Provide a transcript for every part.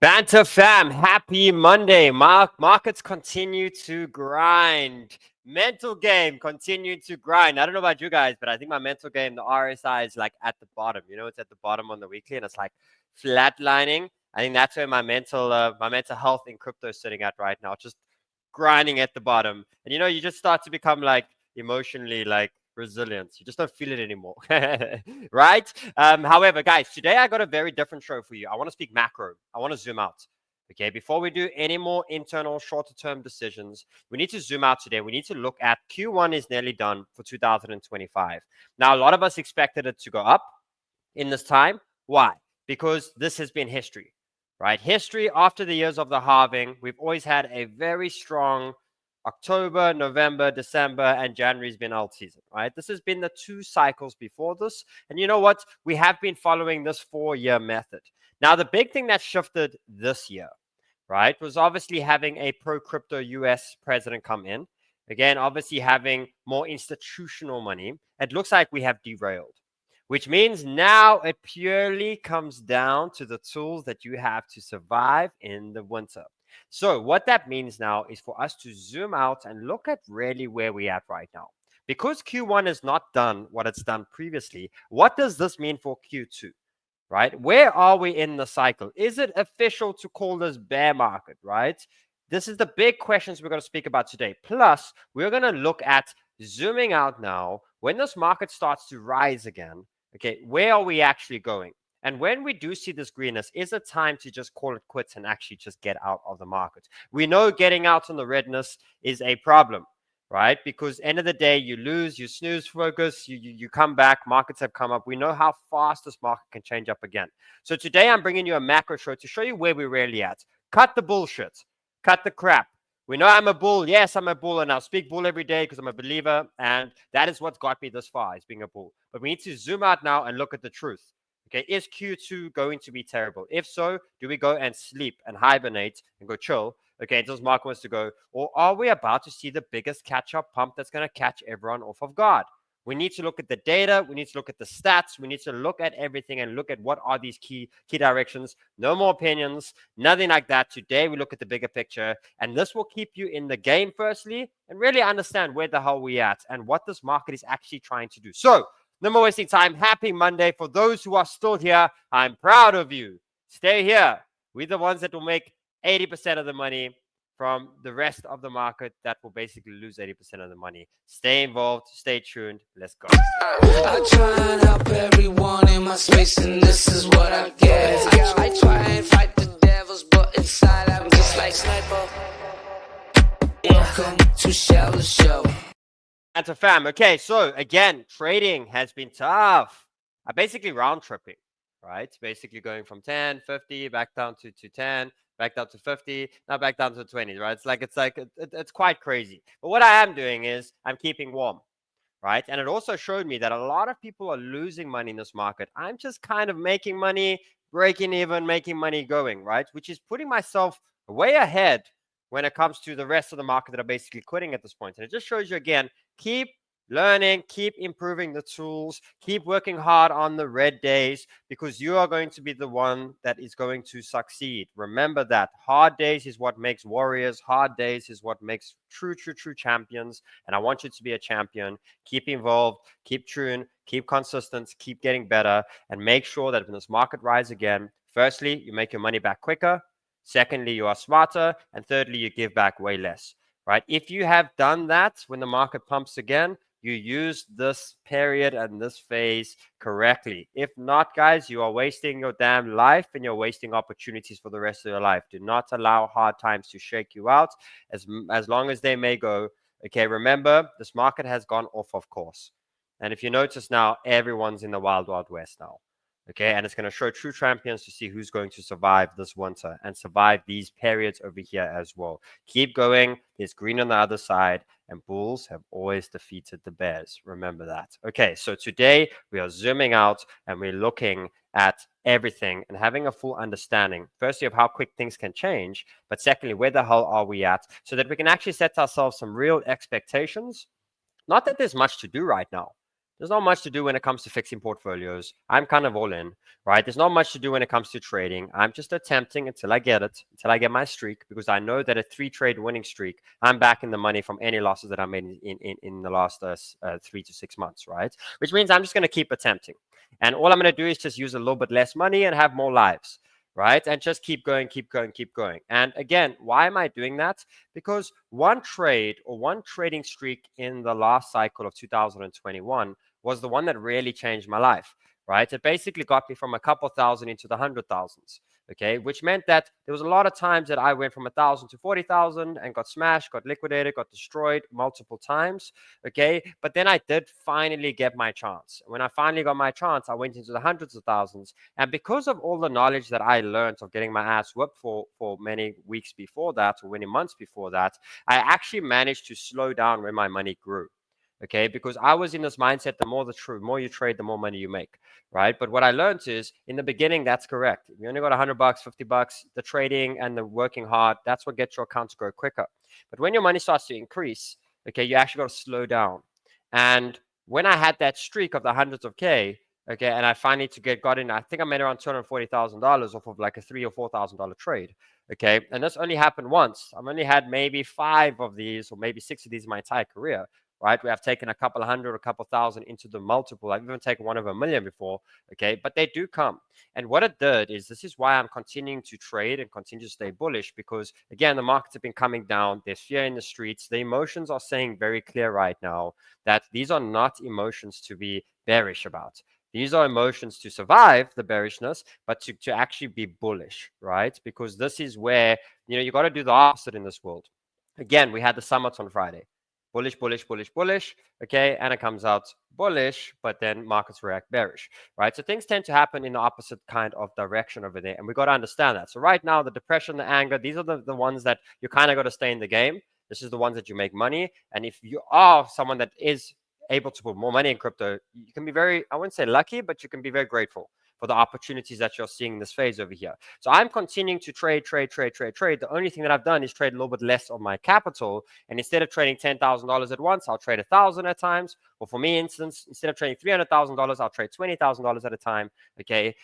Banter fam, happy Monday. Markets continue to grind. Mental game continue to grind. I don't know about you guys, but I think my mental game, the RSI, is like at the bottom. You know, it's at the bottom on the weekly, and it's like flatlining. I think that's where my mental health in crypto is sitting at right now, just grinding at the bottom. And you know, you just start to become like emotionally like resilient. You just don't feel it anymore, right? However, guys, today I got a very different show for you. I want to speak macro. I want to zoom out. Okay, before we do any more internal shorter term decisions, we need to zoom out today. We need to look at Q1 is nearly done for 2025. Now, a lot of us expected it to go up in this time. Why? Because this has been history, right? History after the years of the halving, we've always had a very strong October, November, December, and January's been alt season, right? This has been the 2 cycles before this. And you know what? We have been following this 4-year method. Now, the big thing that shifted this year, right, was obviously having a pro-crypto US president come in. Again, obviously having more institutional money. It looks like we have derailed, which means now it purely comes down to the tools that you have to survive in the winter. So what that means now is for us to zoom out and look at really where we're at right now. Because Q1 has not done what it's done previously, what does this mean for Q2? Right? Where are we in the cycle? Is it official to call this bear market, right? This is the big questions we're going to speak about today. Plus, we're going to look at zooming out now. When this market starts to rise again, okay, where are we actually going? And when we do see this greenness, is it time to just call it quits and actually just get out of the market? We know getting out on the redness is a problem, right? Because end of the day, you lose, you snooze focus, you come back, markets have come up. We know how fast this market can change up again. So today I'm bringing you a macro show to show you where we're really at. Cut the bullshit, cut the crap. We know I'm a bull. Yes, I'm a bull, and I'll speak bull every day because I'm a believer, and that is what's got me this far, is being a bull. But we need to zoom out now and look at the truth. Okay, is Q2 going to be terrible? If so, do we go and sleep and hibernate and go chill? Okay, until this market wants to go, or are we about to see the biggest catch-up pump that's going to catch everyone off of guard? We need to look at the data. We need to look at the stats. We need to look at everything and look at what are these key directions. No more opinions, nothing like that. Today, we look at the bigger picture, and this will keep you in the game, firstly, and really understand where the hell we're at and what this market is actually trying to do. So, no more wasting time. Happy Monday. For those who are still here, I'm proud of you. Stay here. We're the ones that will make 80% of the money from the rest of the market that will basically lose 80% of the money. Stay involved, stay tuned. Let's go. I try and help everyone in my space, and this is what I get. I try and fight the devils, but inside I'm just like sniper. Welcome to Sheldon Show. Banter fam. Okay, so again, trading has been tough. I basically round tripping, right? Basically going from 10, 50, back down to 10, back down to 50, now back down to 20, right? It's quite crazy. But what I am doing is I'm keeping warm, right? And it also showed me that a lot of people are losing money in this market. I'm just kind of making money, breaking even, making money going, right? Which is putting myself way ahead when it comes to the rest of the market that are basically quitting at this point. And it just shows you again, keep learning, keep improving the tools, keep working hard on the red days, because you are going to be the one that is going to succeed. Remember that hard days is what makes warriors. Hard days is what makes true champions. And I want you to be a champion. Keep involved, keep tuned, keep consistent, keep getting better, and make sure that when this market rises again, firstly, you make your money back quicker. Secondly, you are smarter. And thirdly, you give back way less, right? If you have done that when the market pumps again, you use this period and this phase correctly. If not, guys, you are wasting your damn life and you're wasting opportunities for the rest of your life. Do not allow hard times to shake you out as long as they may go. Okay, remember, this market has gone off of course. And if you notice now, everyone's in the wild west now. Okay, and it's going to show true champions to see who's going to survive this winter and survive these periods over here as well. Keep going. There's green on the other side, and bulls have always defeated the bears. Remember that. Okay, so today we are zooming out and we're looking at everything and having a full understanding, firstly, of how quick things can change, but secondly, where the hell are we at, so that we can actually set ourselves some real expectations. Not that there's much to do right now. There's not much to do when it comes to fixing portfolios. I'm kind of all in, right? There's not much to do when it comes to trading. I'm just attempting until I get it, until I get my streak, because I know that a 3-trade winning streak, I'm back in the money from any losses that I made in the last 3 to 6 months, right? Which means I'm just going to keep attempting. And all I'm going to do is just use a little bit less money and have more lives, right? And just keep going, keep going, keep going. And again, why am I doing that? Because one trade or one trading streak in the last cycle of 2021 was the one that really changed my life, right? It basically got me from a couple thousand into the 100,000s, okay? Which meant that there was a lot of times that I went from 1,000 to 40,000 and got smashed, got liquidated, got destroyed multiple times, okay? But then I did finally get my chance. When I finally got my chance, I went into the hundreds of thousands. And because of all the knowledge that I learned of getting my ass whooped for many weeks before that, or many months before that, I actually managed to slow down when my money grew. Okay, because I was in this mindset, the more you trade, the more money you make, right? But what I learned is, in the beginning, that's correct. If you only got $100, $50, the trading and the working hard, that's what gets your account to grow quicker. But when your money starts to increase, okay, you actually got to slow down. And when I had that streak of the hundreds of K, okay, and I finally got in, I think I made around $240,000 off of like a $3,000 or $4,000 trade. Okay, and this only happened once. I've only had maybe 5 of these or maybe 6 of these in my entire career. Right, we have taken a couple hundred, a couple thousand into the multiple. I've even taken one of $1 million before, okay, but they do come. And what it did is, this is why I'm continuing to trade and continue to stay bullish, because again, the markets have been coming down. There's fear in the streets. The emotions are saying very clear right now that these are not emotions to be bearish about. These are emotions to survive the bearishness, but to actually be bullish, right? Because this is where, you got to do the opposite in this world. Again, we had the summit on Friday. Bullish, bullish, bullish, bullish, okay, and it comes out bullish, but then markets react bearish, right? So things tend to happen in the opposite kind of direction over there, and we got to understand that. So right now, the depression, the anger, these are the ones that you kind of got to stay in the game. This is the ones that you make money, and if you are someone that is able to put more money in crypto, you can be very, I wouldn't say lucky, but you can be very grateful for the opportunities that you're seeing in this phase over here. So I'm continuing to trade. The only thing that I've done is trade a little bit less of my capital. And instead of trading $10,000 at once, I'll trade 1,000 at times. Or for me, instance, instead of trading $300,000, I'll trade $20,000 at a time, okay,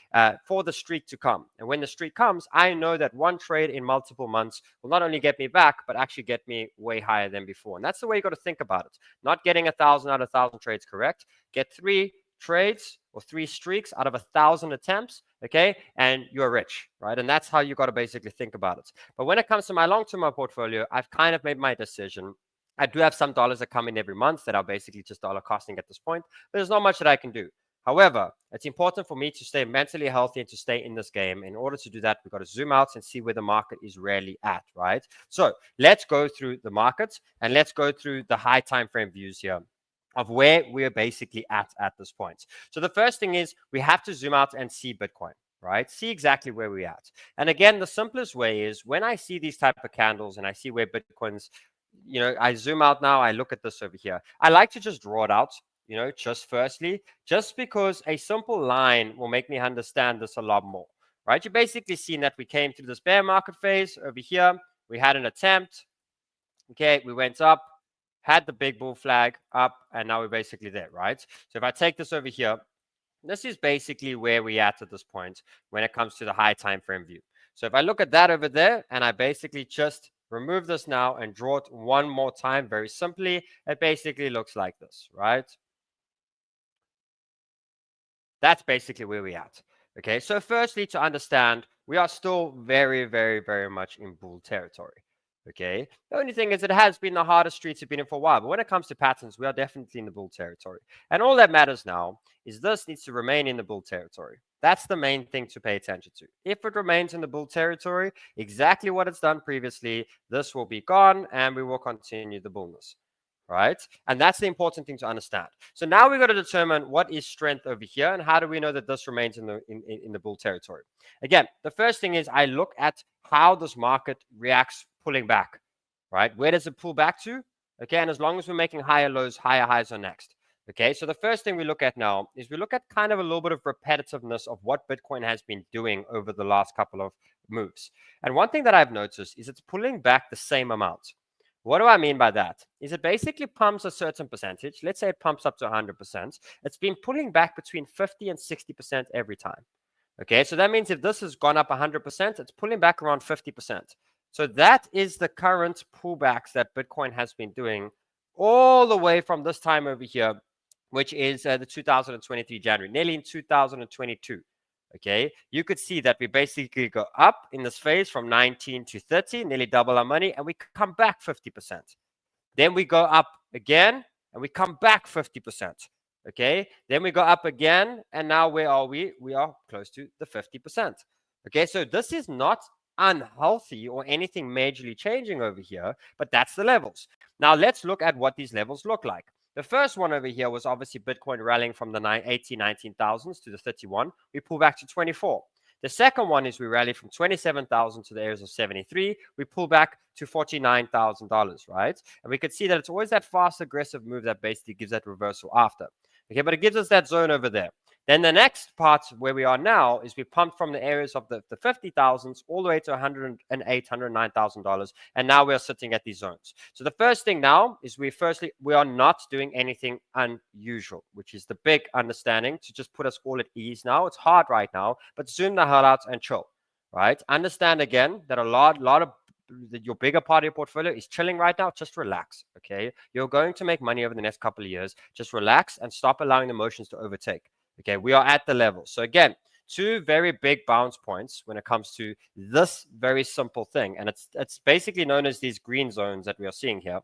for the streak to come. And when the streak comes, I know that one trade in multiple months will not only get me back, but actually get me way higher than before. And that's the way you got to think about it. Not getting 1,000 out of 1,000 trades correct. Get 3 trades or 3 streaks out of 1,000 attempts, okay, and you're rich, right? And that's how you got to basically think about it. But when it comes to my long-term portfolio, I've kind of made my decision. I do have some dollars that come in every month that are basically just dollar costing at this point, but there's not much that I can do. However, it's important for me to stay mentally healthy and to stay in this game. In order to do that, we've got to zoom out and see where the market is really at, right? So let's go through the markets and let's go through the high time frame views here of where we're basically at this point. So the first thing is we have to zoom out and see Bitcoin, right? See exactly where we're at. And again, the simplest way is when I see these type of candles and I see where Bitcoin's, I zoom out now, I look at this over here. I like to just draw it out, just because a simple line will make me understand this a lot more, right? You're basically seeing that we came through this bear market phase over here. We had an attempt, okay, we went up, had the big bull flag up, and now we're basically there, right? So if I take this over here, this is basically where we're at this point when it comes to the high time frame view. So if I look at that over there, and I basically just remove this now and draw it one more time very simply, it basically looks like this, right? That's basically where we're at. Okay, so firstly, to understand, we are still very, very, very much in bull territory. Okay, the only thing is it has been the hardest streets have been in for a while, but when it comes to patterns, we are definitely in the bull territory. And all that matters now is this needs to remain in the bull territory. That's the main thing to pay attention to. If it remains in the bull territory, exactly what it's done previously, this will be gone and we will continue the bullness. Right? And that's the important thing to understand. So now we've got to determine what is strength over here and how do we know that this remains in the bull territory. Again, the first thing is I look at how this market reacts pulling back, right? Where does it pull back to? Okay, and as long as we're making higher lows, higher highs are next. Okay, so the first thing we look at now is we look at kind of a little bit of repetitiveness of what Bitcoin has been doing over the last couple of moves. And one thing that I've noticed is it's pulling back the same amount. What do I mean by that? Is it basically pumps a certain percentage. Let's say it pumps up to 100%. It's been pulling back between 50 and 60% every time. Okay, so that means if this has gone up 100%, it's pulling back around 50%. So that is the current pullbacks that Bitcoin has been doing all the way from this time over here, which is the 2023 January, nearly in 2022. Okay, you could see that we basically go up in this phase from 19 to 30, nearly double our money, and we come back 50%. Then we go up again, and we come back 50%. Okay, then we go up again, and now where are we? We are close to the 50%. Okay, so this is not unhealthy or anything majorly changing over here, but that's the levels. Now let's look at what these levels look like. The first one over here was obviously Bitcoin rallying from the 19,000s to the 31. We pull back to 24. The second one is we rally from 27,000 to the areas of 73. We pull back to $49,000, right? And we could see that it's always that fast, aggressive move that basically gives that reversal after. Okay, but it gives us that zone over there. Then the next part where we are now is we pumped from the areas of the 50,000s all the way to $108,000, $109,000. And now we're sitting at these zones. So the first thing now is we are not doing anything unusual, which is the big understanding to just put us all at ease now. It's hard right now, but zoom the hell out and chill, right? Understand again that a lot of your bigger part of your portfolio is chilling right now. Just relax, okay? You're going to make money over the next couple of years. Just relax and stop allowing the emotions to overtake. Okay, we are at the level. So again, two very big bounce points when it comes to this very simple thing. And it's basically known as these green zones that we are seeing here,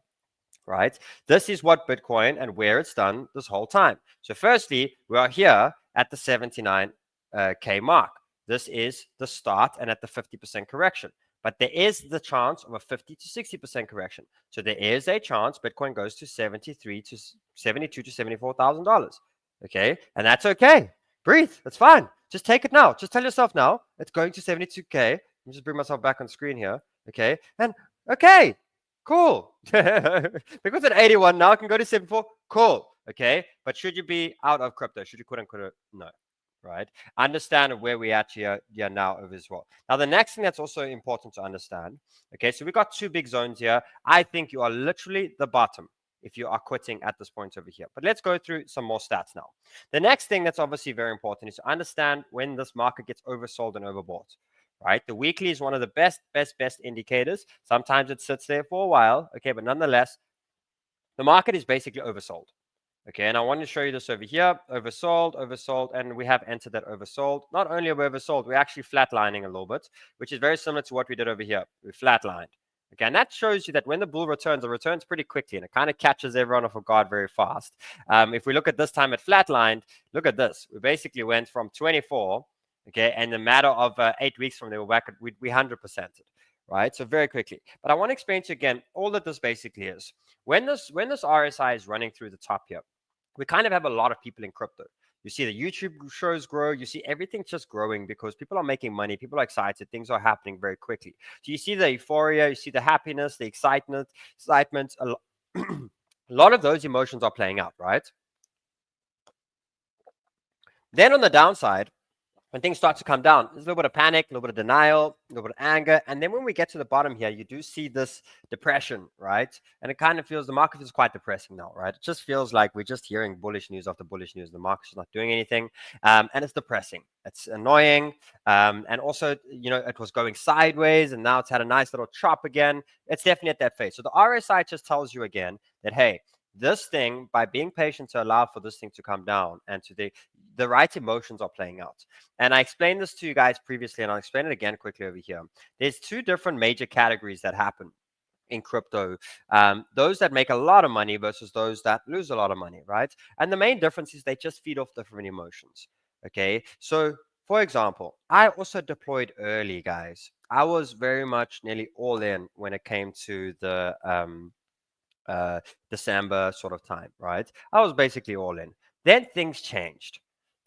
right? This is what Bitcoin and where it's done this whole time. So firstly, we are here at the 79K mark. This is the start and at the 50% correction. But there is the chance of a 50 to 60% correction. So there is a chance Bitcoin goes to $72 to $74,000. Okay, and that's okay. Breathe. That's fine. Just take it now. Just tell yourself now it's going to 72K. Let me just bring myself back on screen here. Okay, and okay, cool. Because at 81 now, it can go to 74. Cool. Okay, but should you be out of crypto? Should you quit unquote? No. Right? Understand where we actually are now over as well. Now, the next thing that's also important to understand. Okay, so we've got two big zones here. I think you are literally the bottom if you are quitting at this point over here. But let's go through some more stats now. The next thing that's obviously very important is to understand when this market gets oversold and overbought, right? The weekly is one of the best indicators. Sometimes it sits there for a while, okay, but nonetheless, the market is basically oversold. Okay, and I want to show you this over here, oversold, and we have entered that oversold. Not only are we oversold, we're actually flatlining a little bit, which is very similar to what we did over here. We flatlined. Okay, and that shows you that when the bull returns, it returns pretty quickly, and it kind of catches everyone off guard very fast. If we look at this time at flatlined, look at this. We basically went from 24, okay, and in a matter of 8 weeks from there, we're back at, we 100%ed, right? So very quickly. But I want to explain to you again all that this basically is. When this RSI is running through the top here, we kind of have a lot of people in crypto. You see the YouTube shows grow. You see everything just growing because people are making money. People are excited. Things are happening very quickly. So you see the euphoria. You see the happiness, the excitement. A lot of those emotions are playing out, right? Then on the downside, when things start to come down, there's a little bit of panic, a little bit of denial, a little bit of anger. And then when we get to the bottom here, you do see this depression, right? And it kind of feels, the market feels quite depressing now, right? It just feels like we're just hearing bullish news after bullish news. The market's not doing anything. And it's depressing. It's annoying. And also, you know, it was going sideways and now it's had a nice little chop again. It's definitely at that phase. So the RSI just tells you again that, hey, this thing, by being patient to allow for this thing to come down and to the right emotions are playing out. And I explained this to you guys previously, and I'll explain it again quickly over here. There's two different major categories that happen in crypto. Those that make a lot of money versus those that lose a lot of money, right? And the main difference is they just feed off different emotions, okay? So, for example, I also deployed early, guys. I was very much nearly all in when it came to the December sort of time, right? I was basically all in. Then things changed.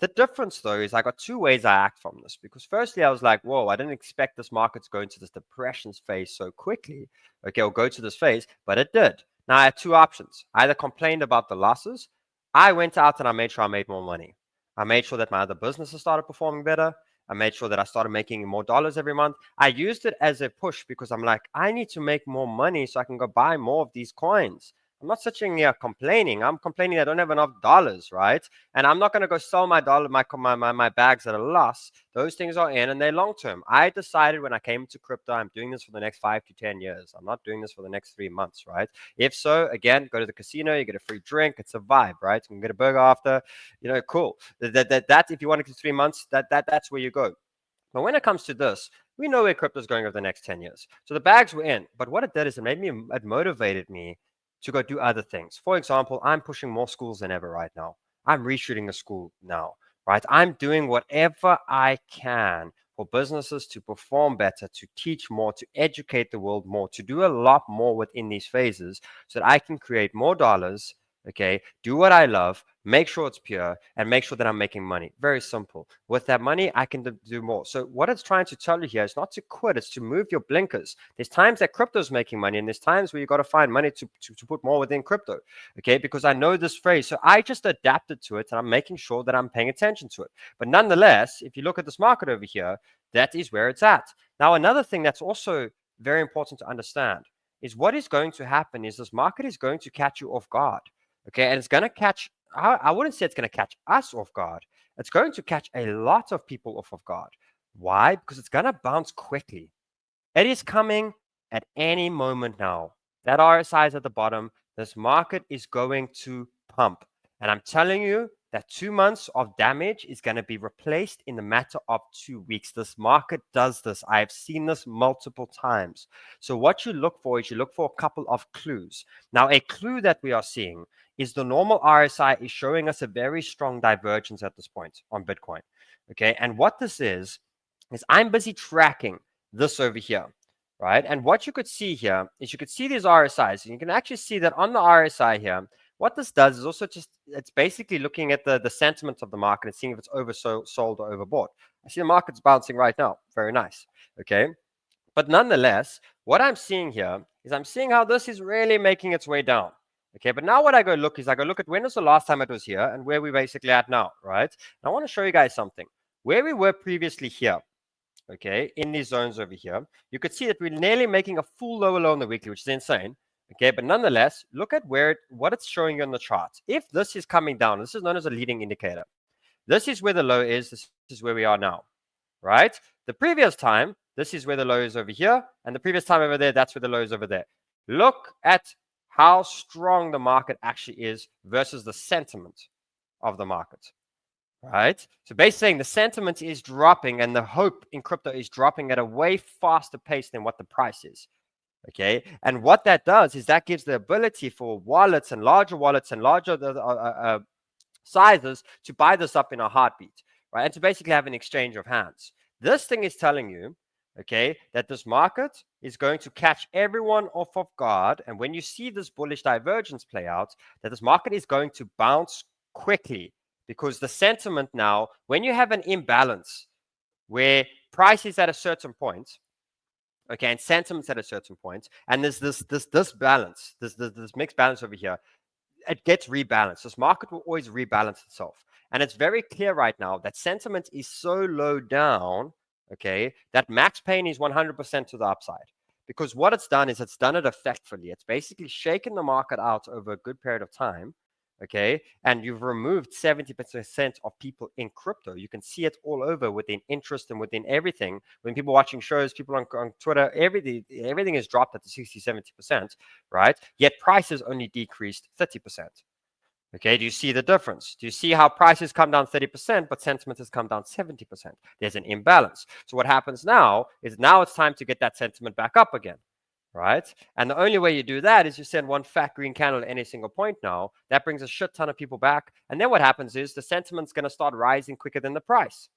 The difference, though, is I got two ways I act from this. Because firstly, I was like, whoa, I didn't expect this market to go into this depression phase so quickly. Okay, or go to this phase, but it did. Now, I had two options. I either complained about the losses. I went out and I made sure I made more money. I made sure that my other businesses started performing better. I made sure that I started making more dollars every month. I used it as a push because I'm like, I need to make more money so I can go buy more of these coins. I'm not sitting here complaining. I'm complaining I don't have enough dollars, right? And I'm not going to go sell my bags at a loss. Those things are in and they're long term. I decided when I came into crypto, I'm doing this for the next 5 to 10 years. I'm not doing this for the next 3 months, right? If so, again, go to the casino, you get a free drink. It's a vibe, right? You can get a burger after, cool. That if you want to do 3 months, that's where you go. But when it comes to this, we know where crypto is going over the next 10 years. So the bags were in. But what it did is it motivated me to go do other things. For example, I'm pushing more schools than ever right now. I'm reshooting a school now, right? I'm doing whatever I can for businesses to perform better, to teach more, to educate the world more, to do a lot more within these phases so that I can create more dollars, okay, do what I love, make sure it's pure, and make sure that I'm making money. Very simple. With that money, I can do more. So what it's trying to tell you here is not to quit, it's to move your blinkers. There's times that crypto is making money, and there's times where you got to find money to put more within crypto, okay, because I know this phrase. So I just adapted to it, and I'm making sure that I'm paying attention to it. But nonetheless, if you look at this market over here, that is where it's at. Now, another thing that's also very important to understand is what is going to happen is this market is going to catch you off guard. Okay, and it's going to catch, I wouldn't say it's going to catch us off guard. It's going to catch a lot of people off guard. Why? Because it's going to bounce quickly. It is coming at any moment now. That RSI is at the bottom. This market is going to pump. And I'm telling you that 2 months of damage is going to be replaced in the matter of 2 weeks. This market does this. I've seen this multiple times. So what you look for is you look for a couple of clues. Now, a clue that we are seeing is the normal RSI is showing us a very strong divergence at this point on Bitcoin. Okay, and what this is I'm busy tracking this over here, right? And what you could see here is you could see these RSIs, and you can actually see that on the RSI here, what this does is also just, it's basically looking at the sentiment of the market and seeing if it's oversold or overbought. I see the market's bouncing right now. Very nice, okay? But nonetheless, what I'm seeing here is I'm seeing how this is really making its way down. Okay, but now what I go look is I go look at when was the last time it was here and where we're basically at now, right? And I want to show you guys something. Where we were previously here, okay, in these zones over here, you could see that we're nearly making a full lower low on the weekly, which is insane. Okay, but nonetheless, look at what it's showing you on the charts. If this is coming down, this is known as a leading indicator. This is where the low is. This is where we are now, right? The previous time, this is where the low is over here. And the previous time over there, that's where the low is over there. Look at how strong the market actually is versus the sentiment of the market, right? So basically saying the sentiment is dropping and the hope in crypto is dropping at a way faster pace than what the price is. Okay, and what that does is that gives the ability for wallets and larger sizes to buy this up in a heartbeat, right? And to basically have an exchange of hands. This thing is telling you, okay, that this market is going to catch everyone off guard. And when you see this bullish divergence play out, that this market is going to bounce quickly because the sentiment now, when you have an imbalance where price is at a certain point, okay, and sentiment's at a certain point, and there's this balance, this mixed balance over here, it gets rebalanced. This market will always rebalance itself. And it's very clear right now that sentiment is so low down, okay, that max pain is 100% to the upside. Because what it's done is it's done it effectively. It's basically shaken the market out over a good period of time, okay, and you've removed 70% of people in crypto. You can see it all over within interest and within everything. When people watching shows, people on Twitter, everything is dropped at the 60-70%, right? Yet prices only decreased 30%. Okay, do you see the difference? Do you see how prices come down 30%, but sentiment has come down 70%? There's an imbalance. So what happens now is now it's time to get that sentiment back up again, right? And the only way you do that is you send one fat green candle at any single point now. That brings a shit ton of people back. And then what happens is the sentiment's going to start rising quicker than the price.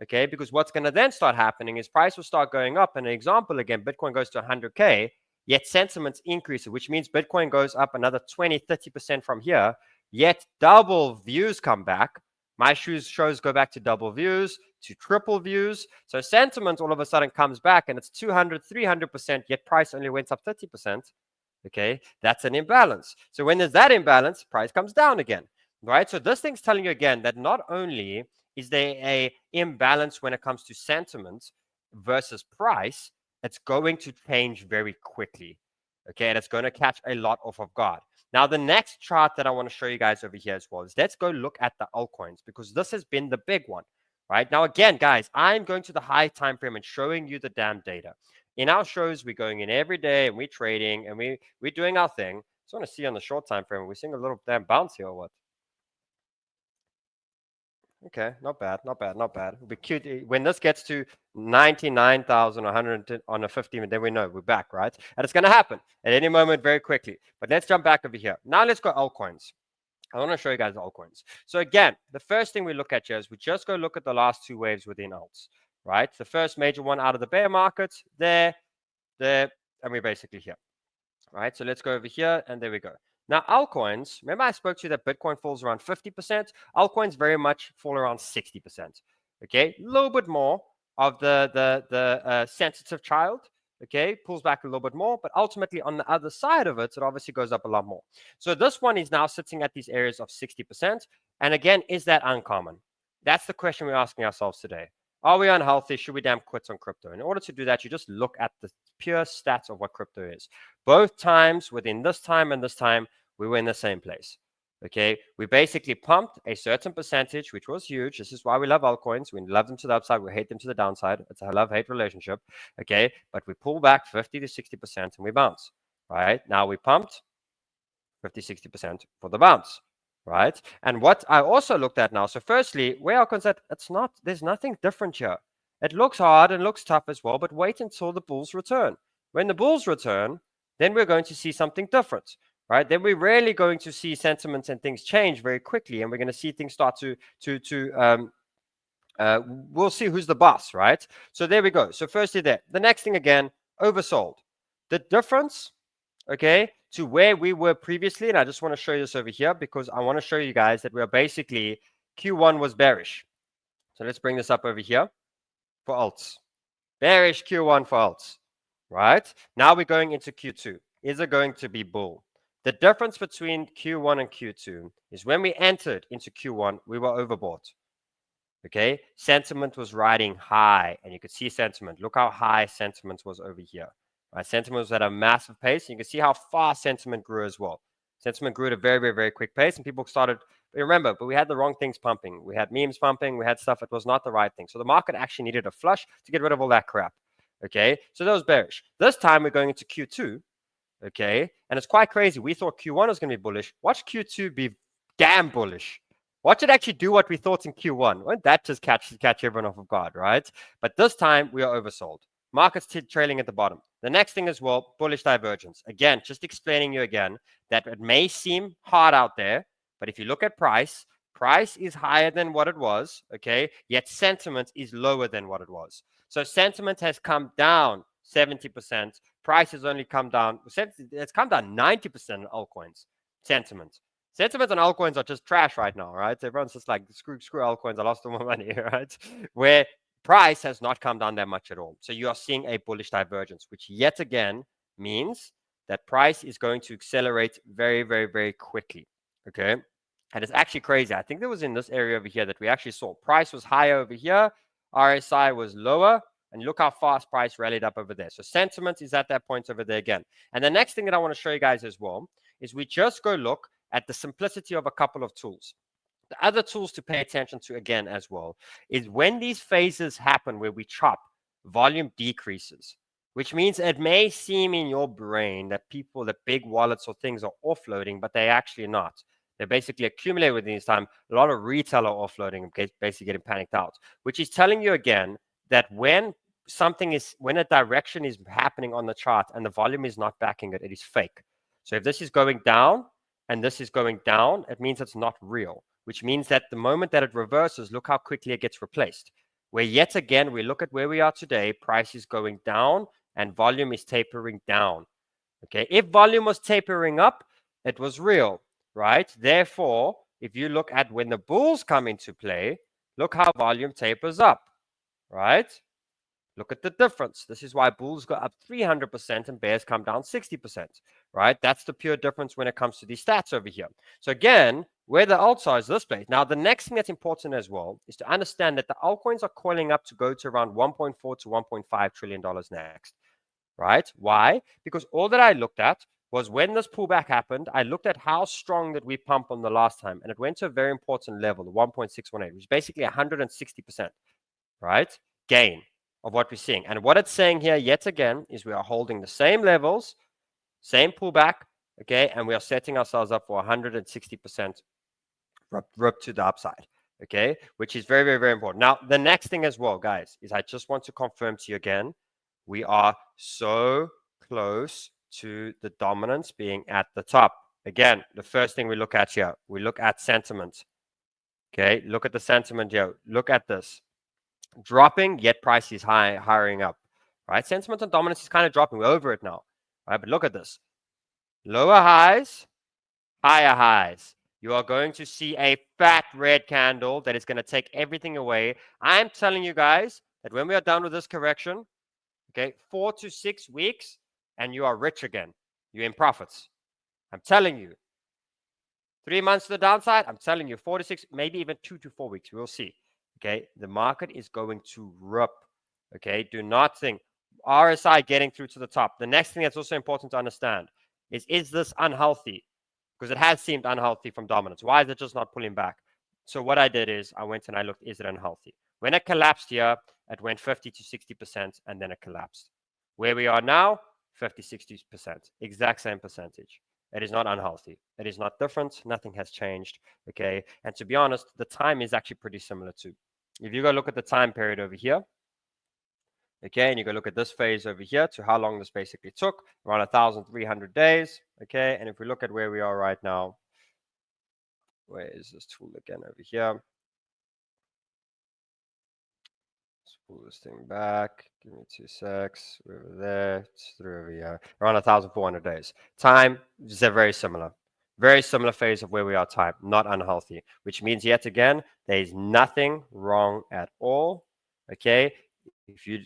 Okay, because what's going to then start happening is price will start going up. And an example again, Bitcoin goes to 100K, yet sentiments increase, which means Bitcoin goes up another 20-30% from here, yet double views come back. My shows go back to double views, to triple views. So sentiment all of a sudden comes back and it's 200-300%, yet price only went up 30%. Okay, that's an imbalance. So when there's that imbalance, price comes down again, right? So this thing's telling you again that not only is there a imbalance when it comes to sentiment versus price, it's going to change very quickly. Okay, and it's going to catch a lot off of guard. Now, the next chart that I want to show you guys over here as well is let's go look at the altcoins, because this has been the big one. Right now, again, guys, I'm going to the high time frame and showing you the damn data. In our shows, we're going in every day and we're trading and we're doing our thing. Just want to see on the short time frame, we're seeing a little damn bounce here or what? Okay, not bad, not bad, not bad. It'll be cute when this gets to 99,100 on a 15, and then we know we're back, right? And it's going to happen at any moment very quickly. But let's jump back over here. Now let's go altcoins. I want to show you guys the altcoins. So again, the first thing we look at here is we just go look at the last two waves within alts, right? The first major one out of the bear market, there, and we're basically here, right? So let's go over here, and there we go. Now, altcoins, remember I spoke to you that Bitcoin falls around 50%. Altcoins very much fall around 60%. Okay, a little bit more of the sensitive child, okay, pulls back a little bit more, but ultimately on the other side of it, it obviously goes up a lot more. So this one is now sitting at these areas of 60%. And again, is that uncommon? That's the question we're asking ourselves today. Are we unhealthy? Should we damn quit on crypto? In order to do that, you just look at the pure stats of what crypto is. Both times, within this time and this time, we were in the same place. Okay, we basically pumped a certain percentage, which was huge. This is why we love altcoins. We love them to the upside. We hate them to the downside. It's a love-hate relationship. Okay, but we pull back 50 to 60% and we bounce. Right now, we pumped 50, 60% for the bounce. Right, and what I also looked at now. So, firstly, where altcoins at? It's not. There's nothing different here. It looks hard and looks tough as well. But wait until the bulls return. When the bulls return, then we're going to see something different. Right, then we're really going to see sentiments and things change very quickly, and we're going to see things start we'll see who's the boss, right? So there we go. So firstly there. The next thing again, oversold. The difference, okay, to where we were previously, and I just want to show you this over here because I want to show you guys that we are basically, Q1 was bearish. So let's bring this up over here for alts. Bearish Q1 for alts, right? Now we're going into Q2. Is it going to be bull? The difference between Q1 and Q2 is when we entered into Q1, we were overbought. Okay, sentiment was riding high, and you could see sentiment. Look how high sentiment was over here. Right, sentiment was at a massive pace. You can see how fast sentiment grew as well. Sentiment grew at a very, very, very quick pace, and people started. Remember, but we had the wrong things pumping. We had memes pumping. We had stuff that was not the right thing. So the market actually needed a flush to get rid of all that crap. Okay, so that was bearish. This time we're going into Q2. Okay, and it's quite crazy. We thought Q1 was going to be bullish. Watch Q2 be damn bullish. Watch it actually do what we thought in Q1. Won't that just catch everyone off of guard, right? But this time we are oversold. Markets trailing at the bottom. The next thing as well, bullish divergence. Again, just explaining you again that it may seem hard out there, but if you look at price is higher than what it was, okay? Yet sentiment is lower than what it was. So sentiment has come down 70%. Price has only come down. It's come down 90% in altcoins. Sentiment on altcoins are just trash right now, right? Everyone's just like, screw altcoins. I lost all my money, right? Where price has not come down that much at all. So you are seeing a bullish divergence, which yet again means that price is going to accelerate very, very, very quickly. Okay. And it's actually crazy. I think there was in this area over here that we actually saw price was higher over here. RSI was lower. And look how fast price rallied up over there. So sentiment is at that point over there again. And the next thing that I want to show you guys as well is we just go look at the simplicity of a couple of tools. The other tools to pay attention to again as well is when these phases happen where we chop, volume decreases, which means it may seem in your brain that people, that big wallets or things are offloading, but they're actually not. They basically accumulate within this time. A lot of retail are offloading and basically getting panicked out, which is telling you again that when a direction is happening on the chart and the volume is not backing it, it is fake. So if this is going down and this is going down, it means it's not real, which means that the moment that it reverses, look how quickly it gets replaced. Where yet again, we look at where we are today, price is going down and volume is tapering down. Okay, if volume was tapering up, it was real, right? Therefore, if you look at when the bulls come into play, look how volume tapers up, right? Look at the difference. This is why bulls go up 300% and bears come down 60%, right? That's the pure difference when it comes to these stats over here. So again, Where the alts are is this place. Now, the next thing that's important as well is to understand that the altcoins are coiling up to go to around $1.4 to $1.5 trillion next, right? Why? Because all that I looked at was when this pullback happened, I looked at how strong did we pump on the last time, and it went to a very important level, the 1.618, which is basically 160%, right? Gain of what we're seeing. And what it's saying here yet again is we are holding the same levels, same pullback, okay, and we are setting ourselves up for 160% rip to the upside, okay, which is very, very, very important. Now, the next thing as well, guys, is I just want to confirm to you again, we are so close to the dominance being at the top. Again, the first thing we look at here, we look at sentiment, okay, look at the sentiment here, look at this, dropping, yet price is hiring up, right? Sentiment and dominance is kind of dropping, we're over it now, right? But look at this, lower highs, higher highs. You are going to see a fat red candle that is going to take everything away. I'm telling you guys that when we are done with this correction, okay, 4 to 6 weeks, and you are rich again. You're in profits. I'm telling you. 3 months to the downside, I'm telling you, 4 to 6, maybe even 2 to 4 weeks. We'll see. Okay, the market is going to rip. Okay, do not think RSI getting through to the top. The next thing that's also important to understand is this unhealthy? Because it has seemed unhealthy from dominance. Why is it just not pulling back? So what I did is I went and I looked, is it unhealthy? When it collapsed here, it went 50 to 60%, and then it collapsed. Where we are now, 50, 60%, exact same percentage. It is not unhealthy. It is not different. Nothing has changed, okay? And to be honest, the time is actually pretty similar too. If you go look at the time period over here, okay, and you go look at this phase over here to how long this basically took, around 1,300 days, okay? And if we look at where we are right now, where is this tool again over here? Let's pull this thing back. Give me 2 secs. We're over there. It's through over here. Around 1,400 days. Time is very similar. Very similar phase of where we are time, not unhealthy, which means yet again, there is nothing wrong at all, okay? If you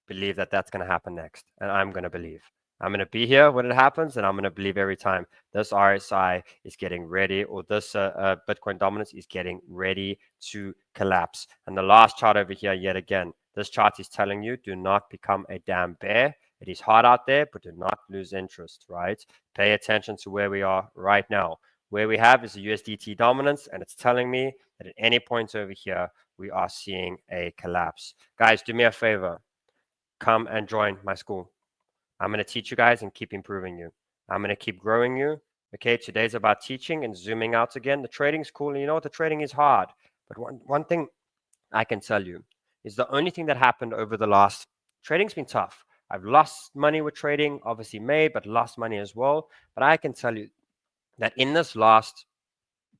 believe that that's going to happen next, and I'm going to believe. I'm going to be here when it happens, and I'm going to believe every time this RSI is getting ready, or this Bitcoin dominance is getting ready to collapse. And the last chart over here, yet again, this chart is telling you, do not become a damn bear. It is hard out there, but do not lose interest, right? Pay attention to where we are right now. Where we have is a USDT dominance, and it's telling me that at any point over here, we are seeing a collapse. Guys, do me a favor. Come and join my school. I'm going to teach you guys and keep improving you. I'm going to keep growing you. Okay, today's about teaching and zooming out again. The trading's cool, and you know what? The trading is hard. But one thing I can tell you is the only thing that happened over the last, trading's been tough. I've lost money with trading, obviously made, but lost money as well. But I can tell you that in this last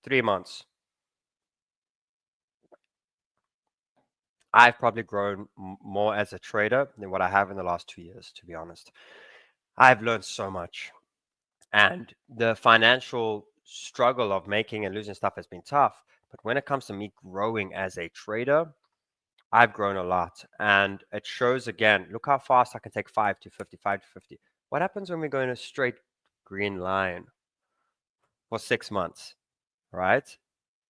3 months, I've probably grown more as a trader than what I have in the last 2 years, to be honest. I've learned so much. And the financial struggle of making and losing stuff has been tough. But when it comes to me growing as a trader, I've grown a lot. And it shows again, look how fast I can take 5 to 50, 5 to 50. What happens when we go in a straight green line for 6 months, right?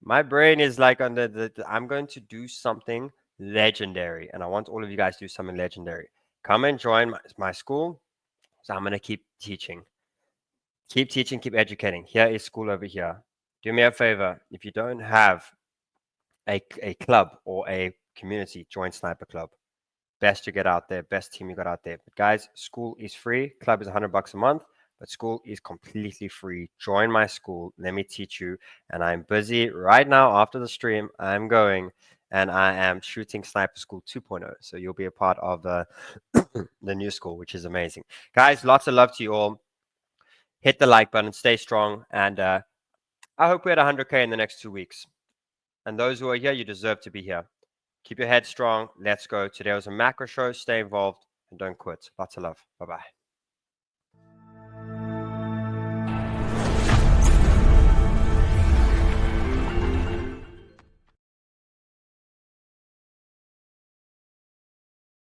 My brain is like on I'm going to do something legendary, and I want all of you guys to do something legendary. Come and join my school. So I'm going to keep teaching, keep educating. Here is school over here. Do me a favor. If you don't have a club or a community, join Sniper Club. Best you get out there, best team you got out there. But guys, school is free. Club is $100 a month, but school is completely free. Join my school. Let me teach you. And I'm busy right now after the stream. I'm going and I am shooting Sniper School 2.0. So you'll be a part of the new school, which is amazing. Guys, lots of love to you all. Hit the like button, stay strong. And I hope we had 100K in the next 2 weeks. And those who are here, you deserve to be here. Keep your head strong. Let's go. Today was a macro show. Stay involved and don't quit. Lots of love. Bye-bye.